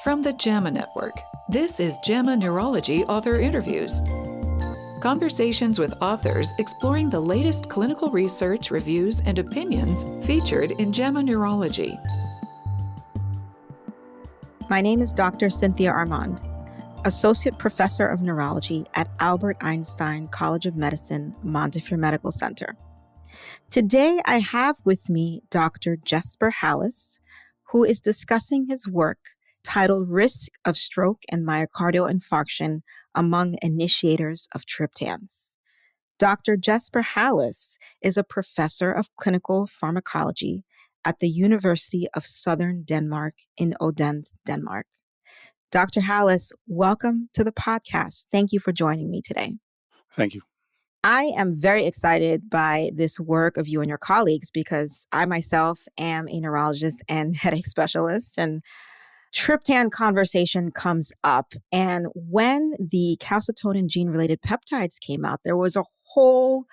From the JAMA Network, this is JAMA Neurology Author Interviews. Conversations with authors exploring the latest clinical research, reviews, and opinions featured in JAMA Neurology. My name is Dr. Cynthia Armand, Associate Professor of Neurology at Albert Einstein College of Medicine, Montefiore Medical Center. Today, I have with me Dr. Jesper Hallas, who is discussing his work titled Risk of Stroke and Myocardial Infarction Among Initiators of Triptans. Dr. Jesper Hallas is a professor of clinical pharmacology at the University of Southern Denmark in Odense, Denmark. Dr. Hallas, welcome to the podcast. Thank you for joining me today. Thank you. I am very excited by this work of you and your colleagues because I myself am a neurologist and headache specialist, and triptan conversation comes up. And when the calcitonin gene-related peptides came out, there was a whole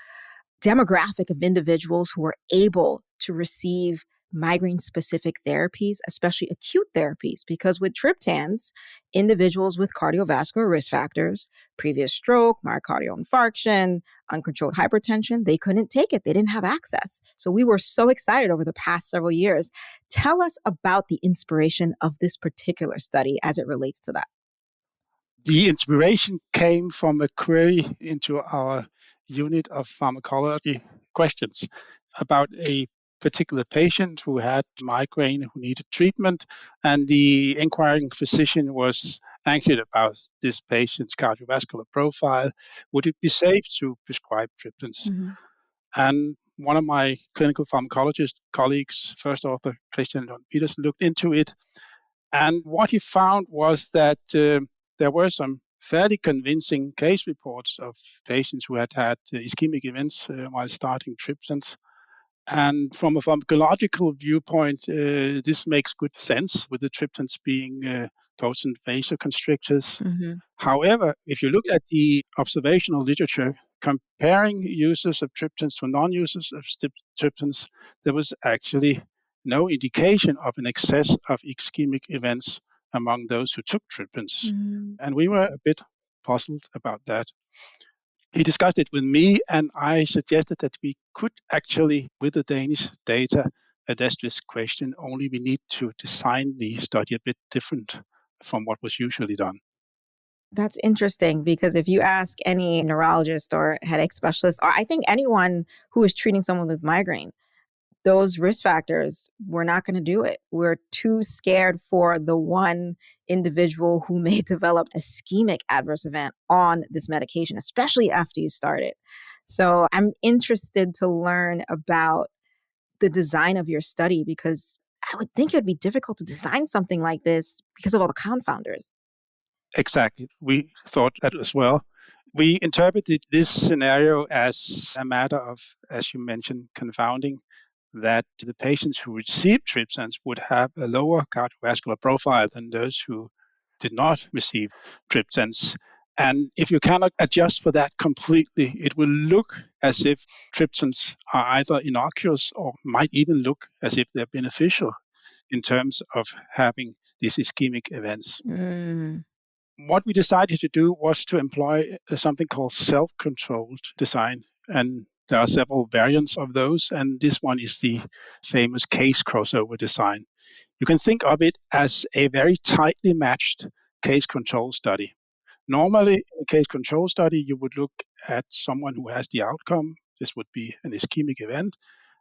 demographic of individuals who were able to receive migraine-specific therapies, especially acute therapies, because with triptans, individuals with cardiovascular risk factors, previous stroke, myocardial infarction, uncontrolled hypertension, they couldn't take it. They didn't have access. So we were so excited over the past several years. Tell us about the inspiration of this particular study as it relates to that. The inspiration came from a query into our unit of pharmacology questions about a particular patient who had migraine who needed treatment, and the inquiring physician was anxious about this patient's cardiovascular profile. Would it be safe to prescribe triptans? Mm-hmm. And one of my clinical pharmacologist colleagues, first author Christian Lund Petersen, looked into it. And what he found was that there were some fairly convincing case reports of patients who had ischemic events while starting triptans. And from a pharmacological viewpoint, this makes good sense with the triptans being potent vasoconstrictors. Mm-hmm. However, if you look at the observational literature comparing users of triptans to non-users of triptans, there was actually no indication of an excess of ischemic events among those who took triptans. Mm-hmm. And we were a bit puzzled about that. He discussed it with me, and I suggested that we could actually, with the Danish data, address this question, only we need to design the study a bit different from what was usually done. That's interesting because if you ask any neurologist or headache specialist, or I think anyone who is treating someone with migraine, those risk factors, we're not going to do it. We're too scared for the one individual who may develop a ischemic adverse event on this medication, especially after you start it. So I'm interested to learn about the design of your study because I would think it would be difficult to design something like this because of all the confounders. Exactly. We thought that as well. We interpreted this scenario as a matter of, as you mentioned, confounding, that the patients who received triptans would have a lower cardiovascular profile than those who did not receive triptans. And if you cannot adjust for that completely, it will look as if triptans are either innocuous or might even look as if they're beneficial in terms of having these ischemic events. What we decided to do was to employ something called self-controlled design. And there are several variants of those, and this one is the famous case crossover design. You can think of it as a very tightly matched case control study. Normally, in a case control study, you would look at someone who has the outcome. This would be an ischemic event.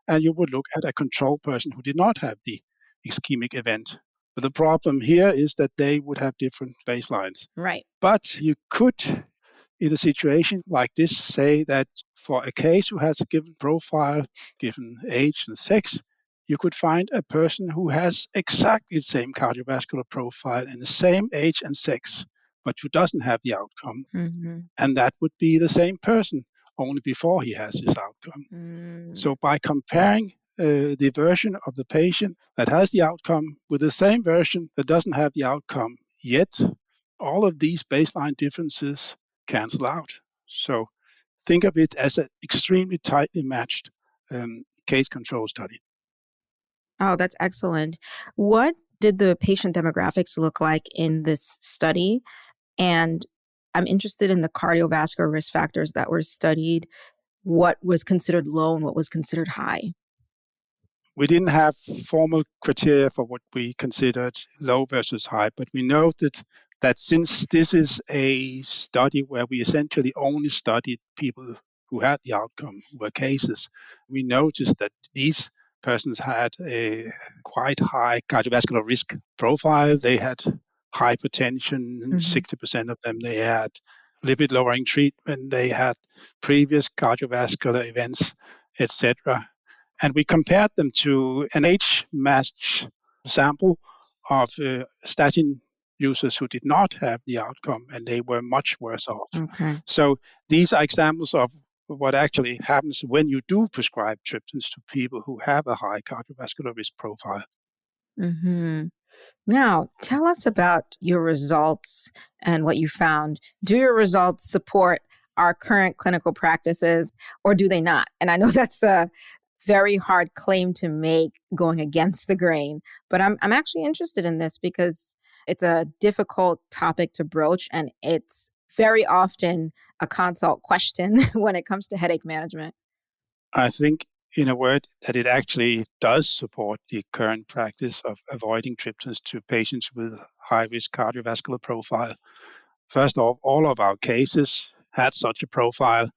And you would look at a control person who did not have the ischemic event. But the problem here is that they would have different baselines. Right. But you could, in a situation like this, say that for a case who has a given profile, given age and sex, you could find a person who has exactly the same cardiovascular profile and the same age and sex, but who doesn't have the outcome. Mm-hmm. And that would be the same person, only before he has his outcome. So by comparing the version of the patient that has the outcome with the same version that doesn't have the outcome, yet all of these baseline differences cancel out. So think of it as an extremely tightly matched case control study. Oh, that's excellent. What did the patient demographics look like in this study? And I'm interested in the cardiovascular risk factors that were studied. What was considered low and what was considered high? We didn't have formal criteria for what we considered low versus high, but we noted that since this is a study where we essentially only studied people who had the outcome, who were cases, we noticed that these persons had a quite high cardiovascular risk profile. They had hypertension, 60% of them, they had lipid-lowering treatment, they had previous cardiovascular events, etc. And we compared them to an age-matched sample of statin users who did not have the outcome, and they were much worse off. Okay. So these are examples of what actually happens when you do prescribe triptans to people who have a high cardiovascular risk profile. Mm-hmm. Now, tell us about your results and what you found. Do your results support our current clinical practices or do they not? And I know that's a very hard claim to make going against the grain, but I'm actually interested in this because it's a difficult topic to broach and it's very often a consult question when it comes to headache management. I think, in a word, that it actually does support the current practice of avoiding triptans to patients with high-risk cardiovascular profile. First off, all of our cases had such a profile,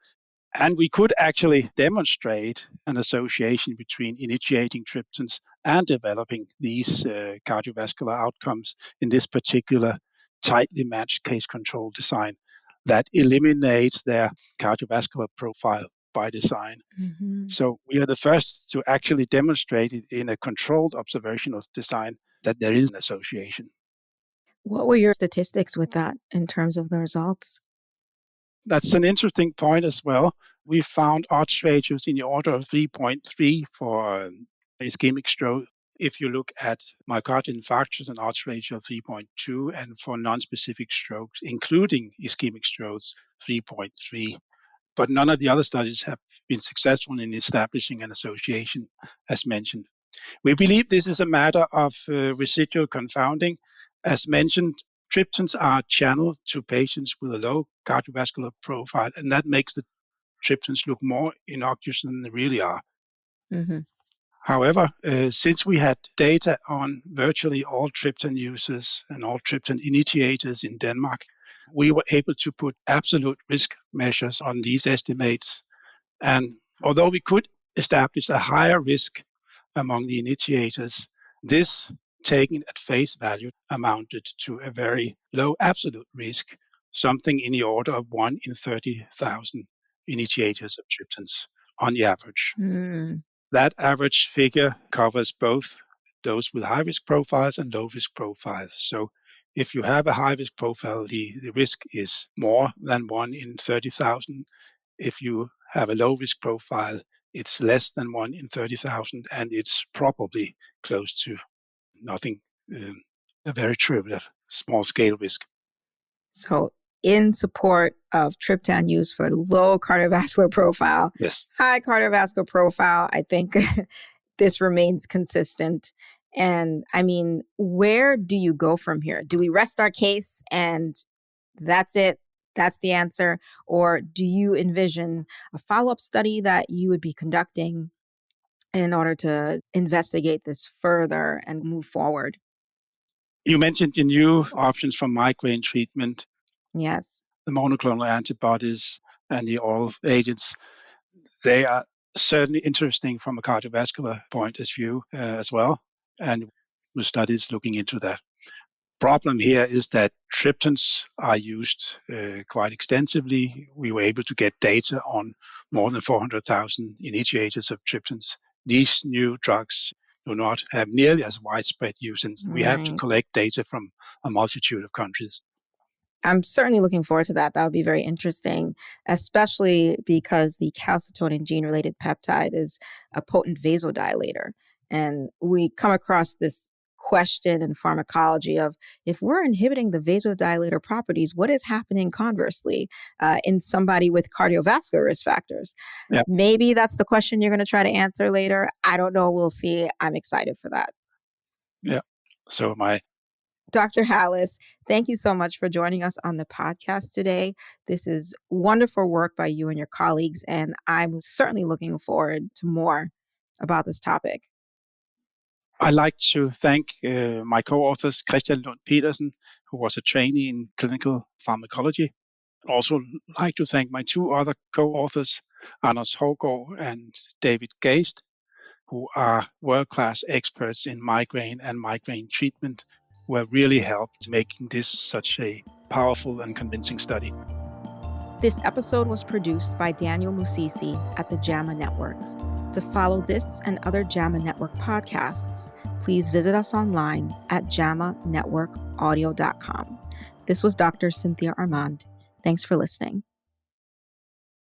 and we could actually demonstrate an association between initiating triptans and developing these cardiovascular outcomes in this particular tightly matched case control design that eliminates their cardiovascular profile by design. Mm-hmm. So we are the first to actually demonstrate it in a controlled observational design that there is an association. What were your statistics with that in terms of the results? That's an interesting point as well. We found odds ratios in the order of 3.3 for ischemic stroke. If you look at myocardial infarction, an odds ratio of 3.2, and for non-specific strokes, including ischemic strokes, 3.3. But none of the other studies have been successful in establishing an association, as mentioned. We believe this is a matter of residual confounding. As mentioned, triptans are channeled to patients with a low cardiovascular profile, and that makes the triptans look more innocuous than they really are. Mm-hmm. However, since we had data on virtually all triptan users and all triptan initiators in Denmark, we were able to put absolute risk measures on these estimates. And although we could establish a higher risk among the initiators, this, taken at face value, amounted to a very low absolute risk, something in the order of 1 in 30,000 initiators of triptans on the average. Mm. That average figure covers both those with high risk profiles and low risk profiles. So if you have a high risk profile, the risk is more than 1 in 30,000. If you have a low risk profile, it's less than 1 in 30,000, and it's probably close to nothing, a very trivial small scale risk. So, in support of triptan use for low cardiovascular profile, Yes. high cardiovascular profile, I think this remains consistent. And I mean, where do you go from here? Do we rest our case and that's it? That's the answer? Or do you envision a follow-up study that you would be conducting in order to investigate this further and move forward? You mentioned the new options for migraine treatment, Yes. the monoclonal antibodies and the oral agents. They are certainly interesting from a cardiovascular point of view as well, and with studies looking into that. Problem here is that triptans are used quite extensively. We were able to get data on more than 400,000 initiators of triptans. These new drugs do not have nearly as widespread use, and we have to Right. collect data from a multitude of countries. I'm certainly looking forward to that. That would be very interesting, especially because the calcitonin gene-related peptide is a potent vasodilator. And we come across this question in pharmacology of if we're inhibiting the vasodilator properties, what is happening conversely in somebody with cardiovascular risk factors? Yeah. Maybe that's the question you're going to try to answer later. I don't know. We'll see. I'm excited for that. Yeah. So am I. Dr. Hallas, thank you so much for joining us on the podcast today. This is wonderful work by you and your colleagues, and I'm certainly looking forward to more about this topic. I'd like to thank my co-authors, Christian Lund Petersen, who was a trainee in clinical pharmacology. I'd also like to thank my two other co-authors, Anders Hågaard and David Geist, who are world-class experts in migraine and migraine treatment, who have really helped making this such a powerful and convincing study. This episode was produced by Daniel Musisi at the JAMA Network. To follow this and other JAMA Network podcasts, please visit us online at jamanetworkaudio.com. This was Dr. Cynthia Armand. Thanks for listening.